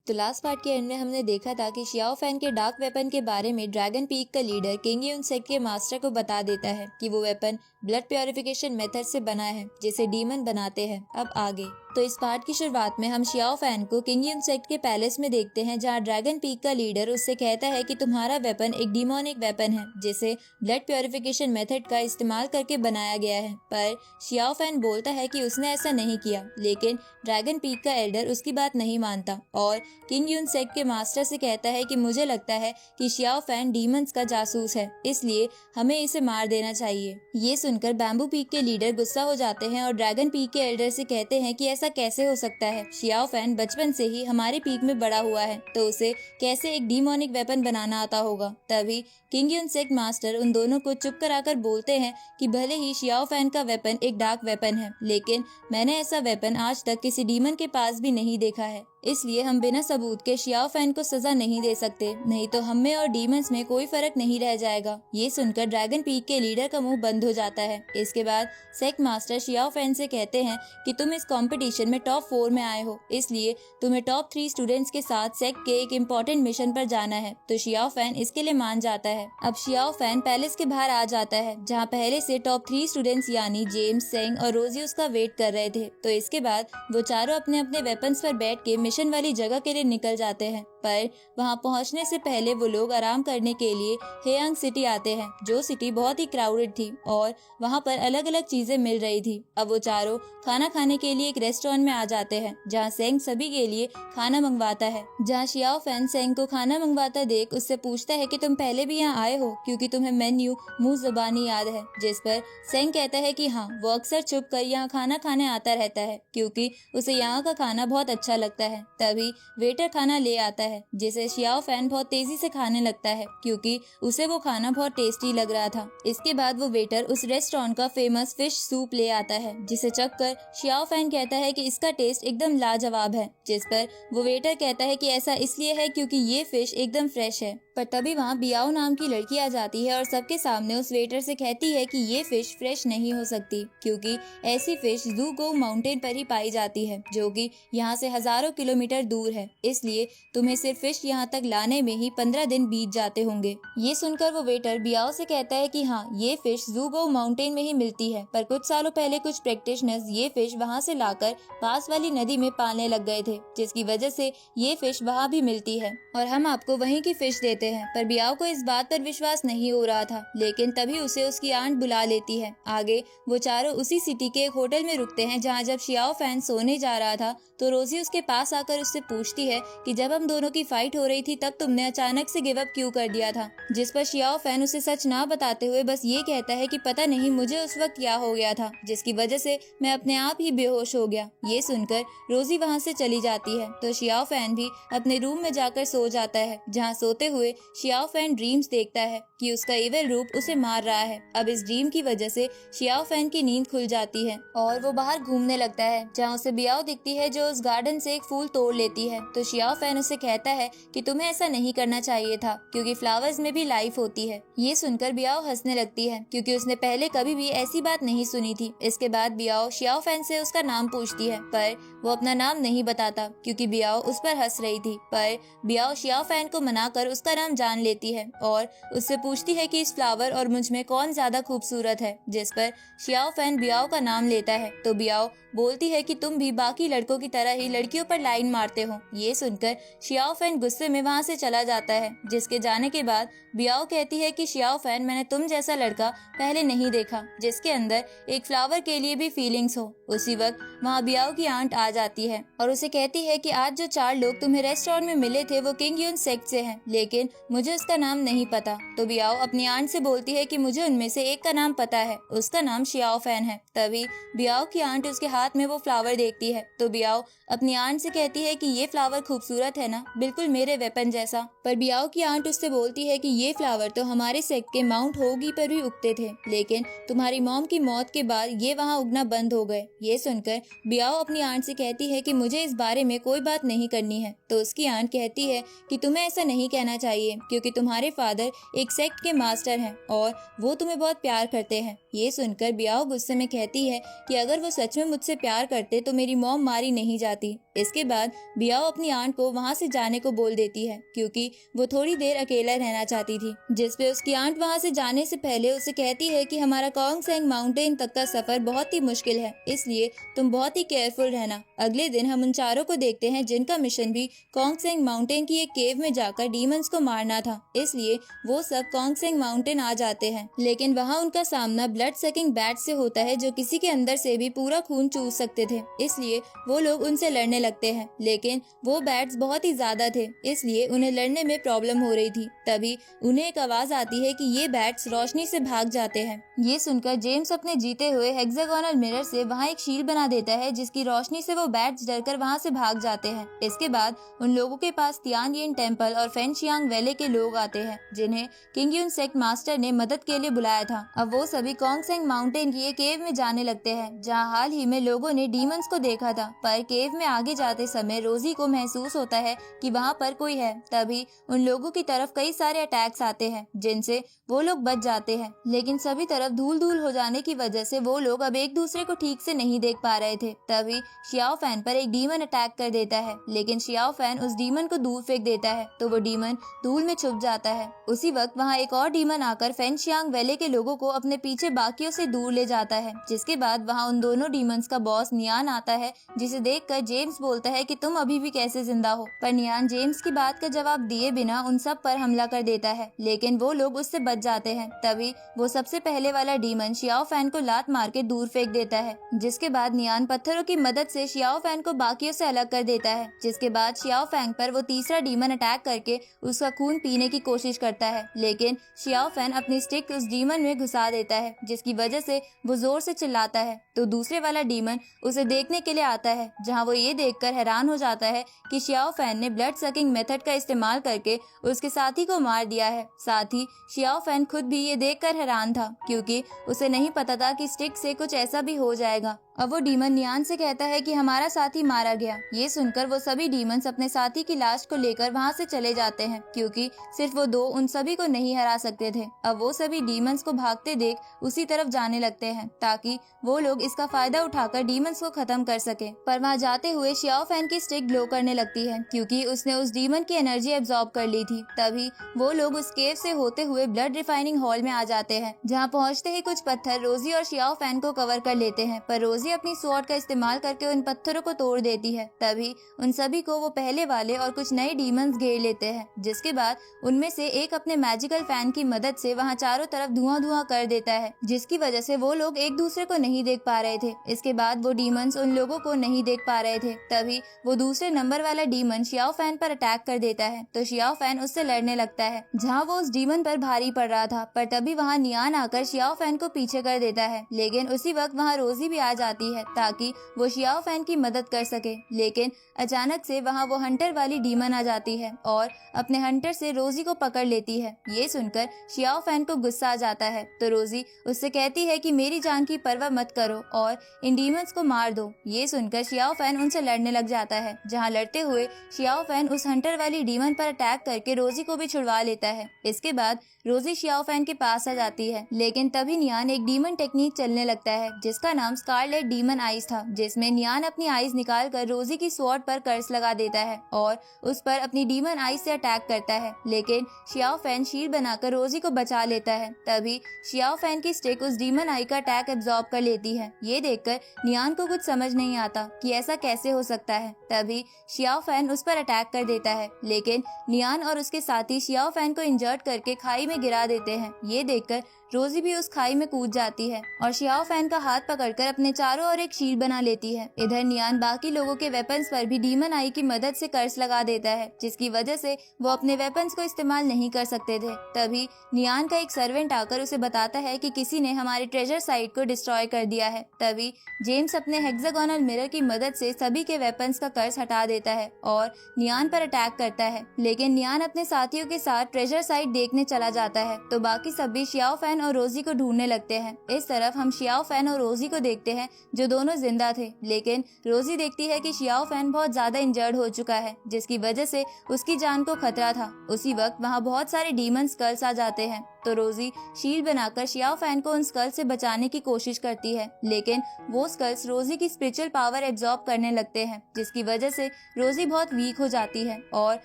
तो last part के and में हमने देखा था कि शियाओ फैन के डार्क वेपन के बारे में ड्रैगन पीक का लीडर किंग यून सेक के मास्टर को बता देता है कि वो वेपन ब्लड प्योरिफिकेशन मेथड से बना है जिसे डीमन बनाते हैं। अब आगे तो इस पार्ट की शुरुआत में हम शियाओ फैन को किंग यून सेक के पैलेस में देखते हैं, जहाँ ड्रैगन पीक का लीडर उससे कहता है कि तुम्हारा वेपन एक डिमोनिक वेपन है जिसे ब्लड प्योरिफिकेशन मेथड का इस्तेमाल करके बनाया गया है। पर शियाओ फैन बोलता है कि उसने ऐसा नहीं किया, लेकिन ड्रैगन पीक का एल्डर उसकी बात नहीं मानता और किंग यून सेक के मास्टर से कहता है कि मुझे लगता है कि शियाओ फैन डीमंस का जासूस है, इसलिए हमें इसे मार देना चाहिए। ये सुनकर बैम्बू पीक के लीडर गुस्सा हो जाते हैं और ड्रैगन पीक के एल्डर से कहते हैं कि ऐसा कैसे हो सकता है, शियाओ फैन बचपन से ही हमारे पीक में बड़ा हुआ है तो उसे कैसे एक डीमोनिक वेपन बनाना आता होगा। तभी किंग यून सेक मास्टर उन दोनों को चुप कराकर बोलते हैं कि भले ही शियाओ फैन का वेपन एक डार्क वेपन है, लेकिन मैंने ऐसा वेपन आज तक किसी डीमन के पास भी नहीं देखा है, इसलिए हम बिना सबूत के शियाओ फैन को सजा नहीं दे सकते, नहीं तो हम में और डीमंस में कोई फर्क नहीं रह जाएगा। ये सुनकर ड्रैगन पीक के लीडर का मुंह बंद हो जाता है। इसके बाद सेक मास्टर शियाओ फैन से कहते हैं कि तुम इस कंपटीशन में टॉप 4 में आए हो, इसलिए तुम्हें टॉप 3 स्टूडेंट्स के साथ सेक के एक इम्पोर्टेंट मिशन पर जाना है। तो शियाओ फैन इसके लिए मान जाता है। अब शियाओ फैन पैलेस के बाहर आ जाता है, जहाँ पहले से टॉप 3 स्टूडेंट्स यानी जेम्स, सेंग और रोजी उसका वेट कर रहे थे। तो इसके बाद वो चारों अपने अपने वेपन्स पर बैठ के मिशन वाली जगह के लिए निकल जाते हैं। पर वहां पहुंचने से पहले वो लोग आराम करने के लिए हेयांग सिटी आते हैं, जो सिटी बहुत ही क्राउडेड थी और वहां पर अलग अलग चीजें मिल रही थी। अब वो चारों खाना खाने के लिए एक रेस्टोरेंट में आ जाते हैं, जहां सेंग सभी के लिए खाना मंगवाता है। जहां शियाओ फैन सेंग को खाना मंगवाता देख उससे पूछता है कि तुम पहले भी यहाँ आए हो, क्योंकि तुम्हें मेन्यू मुंह जुबानी याद है। जिस पर सेंग कहता है कि हाँ, वो अक्सर छुप कर यहाँ खाना खाने आता रहता है, क्योंकि उसे यहाँ का खाना बहुत अच्छा लगता है। तभी वेटर खाना ले आता है, जिसे शियाओ फैन बहुत तेजी से खाने लगता है, क्योंकि उसे वो खाना बहुत टेस्टी लग रहा था। इसके बाद वो वेटर उस रेस्टोरेंट का फेमस फिश सूप ले आता है, जिसे चखकर शियाओ फैन कहता है कि इसका टेस्ट एकदम लाजवाब है। जिस पर वो वेटर कहता है कि ऐसा इसलिए है क्योंकि ये फिश एकदम फ्रेश है। पर तभी वहाँ बियाओ नाम की लड़की आ जाती है और सबके सामने उस वेटर से कहती है कि ये फिश फ्रेश नहीं हो सकती, क्योंकि ऐसी फिश ज़ूगोउ माउंटेन पर ही पाई जाती है, जो कि यहाँ से हजारों किलोमीटर दूर है, इसलिए तुम्हें सिर्फ फिश यहाँ तक लाने में ही 15 दिन बीत जाते होंगे। ये सुनकर वो वेटर बियाओ से कहता है कि हाँ, ये फिश ज़ूगोउ माउंटेन में ही मिलती है, पर कुछ सालों पहले कुछ प्रैक्टिशनर्स ये फिश वहाँ से लाकर पास वाली नदी में पालने लग गए थे, जिसकी वजह से ये फिश वहाँ भी मिलती है और हम आपको वहीं की फिश देते हैं। पर बियाओ को इस बात पर विश्वास नहीं हो रहा था, लेकिन तभी उसे उसकी आंट बुला लेती है। आगे वो चारों उसी सिटी के एक होटल में रुकते हैं, जहाँ जब शियाओ फैन सोने जा रहा था तो रोजी उसके पास आकर उससे पूछती है कि जब हम दोनों की फाइट हो रही थी तब तुमने अचानक से गिव अप क्यों कर दिया था। जिस पर शियाओ फैन उसे सच ना बताते हुए बस ये कहता है कि पता नहीं मुझे उस वक्त क्या हो गया था, जिसकी वजह से मैं अपने आप ही बेहोश हो गया। ये सुनकर रोजी वहाँ से चली जाती है तो शियाओ फैन भी अपने रूम में जाकर सो जाता है, जहाँ सोते हुए शियाओ फैन ड्रीम्स देखता है कि उसका इविल रूप उसे मार रहा है। अब इस ड्रीम की वजह से शियाओ फैन की नींद खुल जाती है और वो बाहर घूमने लगता है, जहाँ उसे बियाओ दिखती है जो उस गार्डन से एक फूल तोड़ लेती है। तो शियाओ फैन उसे कहता है कि तुम्हें ऐसा नहीं करना चाहिए था, क्योंकि फ्लावर्स में भी लाइफ होती है। ये सुनकर बियाओ हंसने लगती है, क्योंकि उसने पहले कभी भी ऐसी बात नहीं सुनी थी। इसके बाद बियाओ शियाओ फैन से उसका नाम पूछती है, पर वो अपना नाम नहीं बताता, क्योंकि बियाओ उस पर हंस रही थी। पर बियाओ शियाओ फैन को मनाकर उसका नाम जान लेती है और उससे पूछती है कि इस फ्लावर और मुझ में कौन ज्यादा खूबसूरत है। जिस पर शियाओ फैन बियाओ का नाम लेता है तो बियाओ बोलती है कि तुम भी बाकी लड़कों की तरह ही लड़कियों पर लाइन मारते हो। ये सुनकर शियाओ फैन गुस्से में वहाँ से चला जाता है, जिसके जाने के बाद बियाओ कहती है कि शियाओ फैन, मैंने तुम जैसा लड़का पहले नहीं देखा जिसके अंदर एक फ्लावर के लिए भी फीलिंग्स हो। उसी वक्त वहाँ बियाओ की आंट आ जाती है और उसे कहती है कि आज जो 4 लोग तुम्हें रेस्टोरेंट में मिले थे वो किंग यून सेक से हैं, लेकिन मुझे उसका नाम नहीं पता। तो बियाओ अपनी आंट से बोलती है कि मुझे उनमें से एक का नाम पता है, उसका नाम शियाओ फैन है। तभी बियाओ की आंट उसके हाथ में वो फ्लावर देखती है तो बियाओ अपनी आंट से कहती है कि ये फ्लावर खूबसूरत है ना, बिल्कुल मेरे वेपन जैसा। पर बियाओ की आंट उससे बोलती है कि ये फ्लावर तो हमारे सेक्ट के माउंट होगी पर भी उगते थे, लेकिन तुम्हारी मॉम की मौत के बाद ये वहाँ उगना बंद हो गए। ये सुनकर बियाओ अपनी आंट से कहती है कि मुझे इस बारे में कोई बात नहीं करनी है। तो उसकी आंट कहती है कि तुम्हें ऐसा नहीं कहना चाहिए क्योंकि तुम्हारे फादर एक सेक्ट के मास्टर हैं और वो तुम्हें बहुत प्यार करते हैं। ये सुनकर बियाओ गुस्से में कहती है कि अगर वो सच में मुझसे प्यार करते तो मेरी मॉम मारी नहीं जाती। इसके बाद बियाओ अपनी आंट को वहाँ से जाने को बोल देती है क्योंकि वो थोड़ी देर अकेला रहना चाहती थी, जिसपे उसकी आंट वहाँ से जाने से पहले उसे कहती है कि हमारा कोंगसेंग माउंटेन तक का सफर बहुत ही मुश्किल है, इसलिए तुम बहुत ही केयरफुल रहना। अगले दिन हम उन चारों को देखते हैं जिनका मिशन भी कोंगसेंग माउंटेन की एक केव में जाकर डीमंस को मारना था, इसलिए वो सब कोंगसेंग माउंटेन आ जाते हैं। लेकिन वहाँ उनका सामना ब्लड सकिंग बैट से होता है जो किसी के अंदर से भी पूरा खून चूस सकते थे, इसलिए वो लोग उनसे लड़ने लगते हैं। लेकिन वो बैट्स बहुत ही ज्यादा थे, इसलिए उन्हें लड़ने में प्रॉब्लम हो रही थी। तभी उन्हें एक आवाज आती है कि ये बैट्स रोशनी से भाग जाते हैं। ये सुनकर जेम्स अपने जीते हुए हेक्सागोनल मिरर से वहाँ एक शील्ड बना देता है जिसकी रोशनी से वो बैट्स डरकर वहाँ से भाग जाते हैं। इसके बाद उन लोगों के पास तियानयिन टेम्पल और फेंगशियांग वैली के लोग आते हैं जिन्हें किंग युन सेक्ट मास्टर ने मदद के लिए बुलाया था। अब वो सभी कोंगसेंग माउंटेन की एक केव में जाने लगते हैं जहाँ हाल ही में लोगों ने डीमंस को देखा था। पर केव में आगे जाते समय रोजी को महसूस होता है कि वहाँ पर कोई है। तभी उन लोगों की तरफ कई सारे अटैक्स आते हैं जिनसे वो लोग बच जाते हैं, लेकिन सभी तरफ धूल धूल हो जाने की वजह से वो लोग अब एक दूसरे को ठीक से नहीं देख पा रहे थे। तभी शियाओ फैन पर एक डीमन अटैक कर देता है, लेकिन शियाओ फैन उस डीमन को दूर फेंक देता है तो वो डीमन धूल में छुप जाता है। उसी वक्त वहाँ एक और डीमन आकर फेंगशियांग वैली के लोगों को अपने पीछे बाकियों से दूर ले जाता है। जिसके बाद वहाँ उन दोनों डीमंस का बॉस नियान आता है, जिसे देखकर जेम्स बोलता है कि तुम अभी भी कैसे जिंदा हो। पर नियान जेम्स की बात का जवाब दिए बिना उन सब पर हमला कर देता है, लेकिन वो लोग उससे बच जाते हैं। तभी वो सबसे पहले वाला डीमन शियाओ फैन को लात मार के दूर फेंक देता है। जिसके बाद नियान पत्थरों की मदद से शियाओ फैन को बाकियों से अलग कर देता है। जिसके बाद शियाओ फैन पर वो तीसरा डीमन अटैक करके उसका खून पीने की कोशिश करता है, लेकिन शियाओ फैन अपनी स्टिक उस डीमन में घुसा देता है, जिसकी वजह से वो जोर से चिल्लाता है। तो दूसरे वाला डीमन उसे देखने के लिए आता है, जहाँ वो ये देखकर हैरान हो जाता है कि शियाओ फैन ने ब्लड सकिंग मेथड का इस्तेमाल करके उसके साथी को मार दिया है। साथ ही शियाओ फैन खुद भी ये देखकर हैरान था क्योंकि उसे नहीं पता था कि स्टिक से कुछ ऐसा भी हो जाएगा। अब वो डीमन नियान से कहता है कि हमारा साथी मारा गया। ये सुनकर वो सभी डीमंस अपने साथी की लाश को लेकर वहाँ से चले जाते हैं क्योंकि सिर्फ वो दो उन सभी को नहीं हरा सकते थे। अब वो सभी डीमंस को भागते देख उसी तरफ जाने लगते हैं ताकि वो लोग इसका फायदा उठाकर डीमंस को खत्म कर सके। पर वहाँ जाते हुए शियाओ फैन की स्टिक ग्लो करने लगती है क्योंकि उसने उस डीमन की एनर्जी एब्जॉर्ब कर ली थी। तभी वो लोग उस केव से होते हुए ब्लड रिफाइनिंग हॉल में आ जाते हैं, जहाँ पहुँचते ही कुछ पत्थर रोजी और शियाओ फैन को कवर कर लेते हैं। पर रोजी अपनी स्वॉर्ड का इस्तेमाल करके उन पत्थरों को तोड़ देती है। तभी उन सभी को वो पहले वाले और कुछ नए डीमंस घेर लेते हैं, जिसके बाद उनमें से एक अपने मैजिकल फैन की मदद से वहाँ चारों तरफ धुआं धुआं कर देता है, जिसकी वजह से वो लोग एक दूसरे को नहीं देख पा रहे थे। इसके बाद वो डीमंस उन लोगों को नहीं देख पा रहे थे। तभी वो दूसरे नंबर वाला डीमन शियाओ फैन पर अटैक कर देता है तो शियाओ फैन उससे लड़ने लगता है, जहाँ वो उस डीमन पर भारी पड़ रहा था। पर तभी वहाँ नियान आकर शियाओ फैन को पीछे कर देता है, लेकिन उसी वक्त वहाँ रोजी भी आ जाती है ताकि वो शियाओ फैन की मदद कर सके। लेकिन अचानक से वहाँ वो हंटर वाली डीमन आ जाती है और अपने हंटर से रोजी को पकड़ लेती है। ये सुनकर शियाओ फैन को गुस्सा आ जाता है तो रोजी उससे कहती है कि मेरी जान की परवाह मत करो और इन डीमंस को मार दो। ये सुनकर शियाओ फैन उनसे लड़ने लग जाता है, जहाँ लड़ते हुए शियाओ फैन उस हंटर वाली डीमन पर अटैक करके रोजी को भी छुड़वा लेता है। इसके बाद रोजी शियाओ फैन के पास आ जाती है, लेकिन तभी नियान एक डीमन टेक्निक चलने लगता है जिसका नाम स्कारलेट डीमन आइज था, जिसमें नियान अपनी आइज निकाल कर रोजी की स्वॉर्ड पर कर्स लगा देता है और उस पर अपनी डीमन आइज से अटैक करता है। लेकिन शियाओ फैन शील्ड बनाकर रोजी को बचा लेता है। तभी शियाओ फैन की स्टिक उस डीमन आई का अटैक एब्जॉर्ब कर लेती है। ये देखकर नियान को कुछ समझ नहीं आता कि ऐसा कैसे हो सकता है। तभी शियाओ फैन उस पर अटैक कर देता है, लेकिन नियान और उसके साथी शियाओ फैन को इंजर्ड करके खाई में गिरा देते हैं। ये देखकर रोजी भी उस खाई में कूद जाती है और शियाओ फैन का हाथ पकड़कर अपने चारों ओर एक शील्ड बना लेती है। इधर नियान बाकी लोगों के वेपन्स पर भी डीमन आई की मदद से कर्स लगा देता है, जिसकी वजह से वो अपने वेपन्स को इस्तेमाल नहीं कर सकते थे। तभी नियान का एक सर्वेंट आकर उसे बताता है कि किसी ने हमारे ट्रेजर साइट को डिस्ट्रॉय कर दिया है। तभी जेम्स अपने हेक्सागोनल मिरर की मदद से सभी के वेपन्स का कर्स हटा देता है और नियान पर अटैक करता है, लेकिन नियान अपने साथियों के साथ ट्रेजर साइट देखने चला जाता है। तो बाकी सब भी शियाओ फैन और रोजी को ढूंढने लगते हैं। इस तरफ हम शियाओ फैन और रोजी को देखते हैं, जो दोनों जिंदा थे, लेकिन रोजी देखती है कि शियाओ फैन बहुत ज्यादा इंजर्ड हो चुका है, जिसकी वजह से उसकी जान को खतरा था। उसी वक्त वहाँ बहुत सारे डीमन स्कल्स आ जाते हैं, तो रोजी शील्ड बनाकर शियाओ फैन को उन स्कल्स से बचाने की कोशिश करती है, लेकिन वो स्कल्स रोजी की स्पिरिचुअल पावर एब्जॉर्ब करने लगते हैं, जिसकी वजह से रोजी बहुत वीक हो जाती है और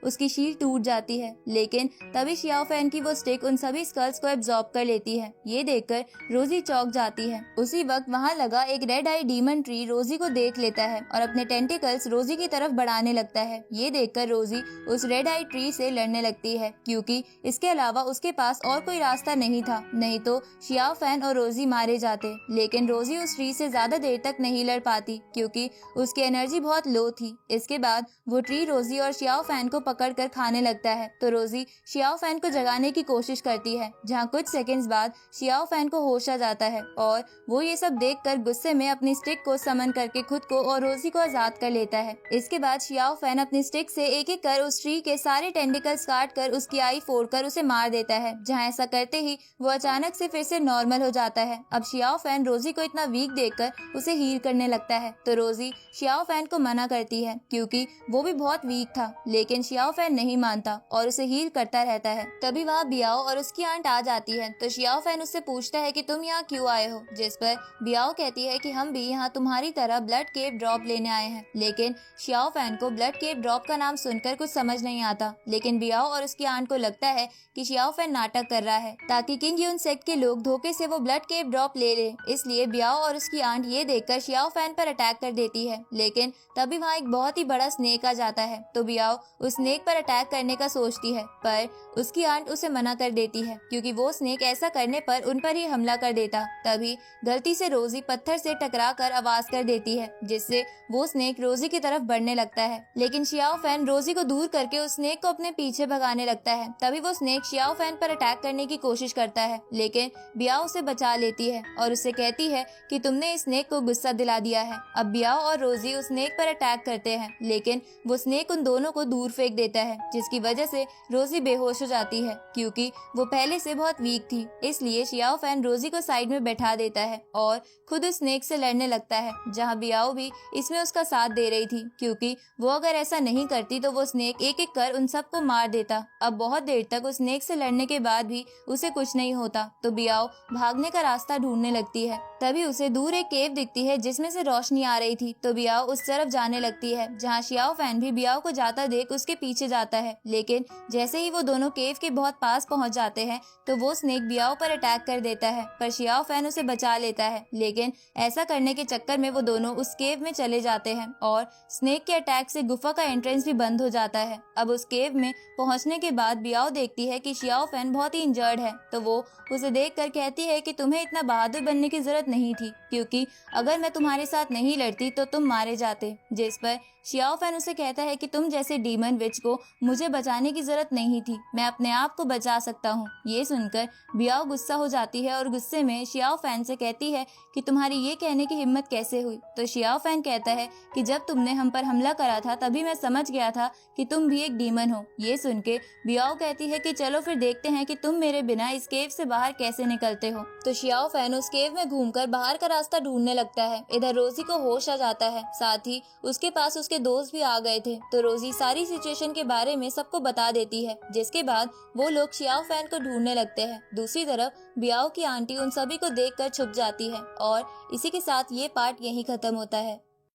उसकी शील्ड टूट जाती है। लेकिन तभी शियाओ फैन की वो स्टिक उन सभी स्कल्स को एब्जॉर्ब कर लेती है। ये देखकर रोजी चौंक जाती है। उसी वक्त वहाँ लगा एक रेड आई डीमन ट्री रोजी को देख लेता है और अपने टेंटिकल्स रोजी की तरफ बढ़ाने लगता है। ये देखकर रोजी उस रेड आई ट्री से लड़ने लगती है, क्योंकि इसके अलावा उसके पास और कोई रास्ता नहीं था, नहीं तो शियाओ फैन और रोजी मारे जाते। लेकिन रोजी उस ट्री से ज्यादा देर तक नहीं लड़ पाती, क्योंकि उसकी एनर्जी बहुत लो थी। इसके बाद वो ट्री रोजी और शियाओ फैन को पकड़कर खाने लगता है, तो रोजी शियाओ फैन को जगाने की कोशिश करती है, जहाँ कुछ सेकंड्स बाद शियाओ फैन को होश आ जाता है और वो ये सब देखकर गुस्से में अपनी स्टिक को समन करके खुद को और रोजी को आजाद कर लेता है। इसके बाद शियाओ फैन अपनी स्टिक से एक एक कर उस ट्री के सारे टेंटिकल्स काट कर उसकी आई फोड़कर उसे मार देता है, जहाँ ऐसा करते ही वो अचानक से फिर से नॉर्मल हो जाता है। अब शियाओ फैन रोजी को इतना वीक देखकर उसे हील करने लगता है, तो रोजी शियाओ फैन को मना करती है, क्योंकि वो भी बहुत वीक था। लेकिन शियाओ फैन नहीं मानता और उसे हील करता रहता है। तभी वहाँ बियाओ और उसकी आंट आ जाती है, तो शियाओ फैन उससे पूछता है कि तुम यहाँ क्यों आए हो, जिस पर बियाओ कहती है कि हम भी यहाँ तुम्हारी तरह ब्लड केव ड्रॉप लेने आए हैं। लेकिन शियाओ फैन को ब्लड केव ड्रॉप का नाम सुनकर कुछ समझ नहीं आता, लेकिन बियाओ और उसकी आंट को लगता है कि शियाओ फैन नाटक कर रहा है ताकि किंग यून सेक्ट के लोग धोखे से वो ब्लड केव ड्रॉप ले ले। इसलिए बियाओ और उसकी आंट ये देखकर शियाओ फैन पर अटैक कर देती है, लेकिन तभी वहाँ एक बहुत ही बड़ा स्नेक आ जाता है, तो बियाओ उस स्नेक पर अटैक करने का सोचती है, पर उसकी आंट उसे मना कर देती है, क्योंकि वो स्नेक ऐसा करने पर उन पर ही हमला कर देता। तभी गलती से रोजी पत्थर से टकराकर आवाज कर देती है, जिससे वो स्नेक रोजी की तरफ बढ़ने लगता है। लेकिन शियाओ फैन रोजी को दूर करके उस स्नेक को अपने पीछे भगाने लगता है। तभी वो स्नेक शियाओ फैन पर अटैक करने की कोशिश करता है, लेकिन बियाओ उसे बचा लेती है और उससे कहती है कि तुमने इस स्नेक को गुस्सा दिला दिया है। अब बियाओ और रोजी उस स्नेक पर अटैक करते हैं, लेकिन वो स्नेक उन दोनों को दूर फेंक देता है, जिसकी वजह से रोजी बेहोश हो जाती है, क्योंकि वो पहले से बहुत वीक थी। इसलिए शियाओ फैन रोजी को साइड में बैठा देता है और खुद उस स्नेक से लड़ने लगता है, जहाँ बियाओ भी इसमें उसका साथ दे रही थी, क्योंकि वो अगर ऐसा नहीं करती तो वो स्नेक एक एक कर उन सबको मार देता। अब बहुत देर तक उस स्नेक से लड़ने के बाद भी उसे कुछ नहीं होता, तो बियाओ भागने का रास्ता ढूंढने लगती है। तभी उसे दूर एक केव दिखती है जिसमें से रोशनी आ रही थी, तो बियाओ उस तरफ जाने लगती है, जहाँ शियाओ फैन भी बियाओ को जाता देख उसके पीछे जाता है। लेकिन जैसे ही वो दोनों केव के बहुत पास पहुंच जाते हैं, तो वो स्नेक बियाओ पर अटैक कर देता है, पर शियाओ फैन उसे बचा लेता है। लेकिन ऐसा करने के चक्कर में वो दोनों उस केव में चले जाते हैं और स्नेक के अटैक से गुफा का एंट्रेंस भी बंद हो जाता है। अब उस केव में पहुंचने के बाद बियाओ देखती है कि शियाओ फैन बहुत ही इंजर्ड है, तो वो उसे देखकर कहती है कि तुम्हें इतना बहादुर बनने की जरूरत नहीं थी, क्योंकि अगर मैं तुम्हारे साथ नहीं लड़ती तो तुम मारे जाते। जिस पर शियाओ फैन उसे कहता है कि तुम जैसे डीमन विच को मुझे बचाने की जरूरत नहीं थी, मैं अपने आप को बचा सकता हूँ। ये सुनकर बियाओ गुस्सा हो जाती है और गुस्से में शियाओ फैन से कहती है कि तुम्हारी ये कहने की हिम्मत कैसे हुई। तो शियाओ फैन कहता है कि जब तुमने हम पर हमला करा था तभी मैं समझ गया था कि तुम भी एक डीमन हो। ये सुन के बियाओ कहती है कि चलो फिर देखते हैं कि तुम मेरे बिना इस केव से बाहर कैसे निकलते हो। तो शियाओ फैन उस केव में घूमकर बाहर का रास्ता ढूंढने लगता है। इधर रोजी को होश आ जाता है, साथ ही उसके पास उसके दोस्त भी आ गए थे, तो रोजी सारी सिचुएशन के बारे में सबको बता देती है, जिसके बाद वो लोग शियाओ फैन को ढूंढने लगते हैं। दूसरी तरफ बियाओ की आंटी उन सभी को देखकर छुप जाती है और इसी के साथ ये पार्ट यहीं खत्म होता है।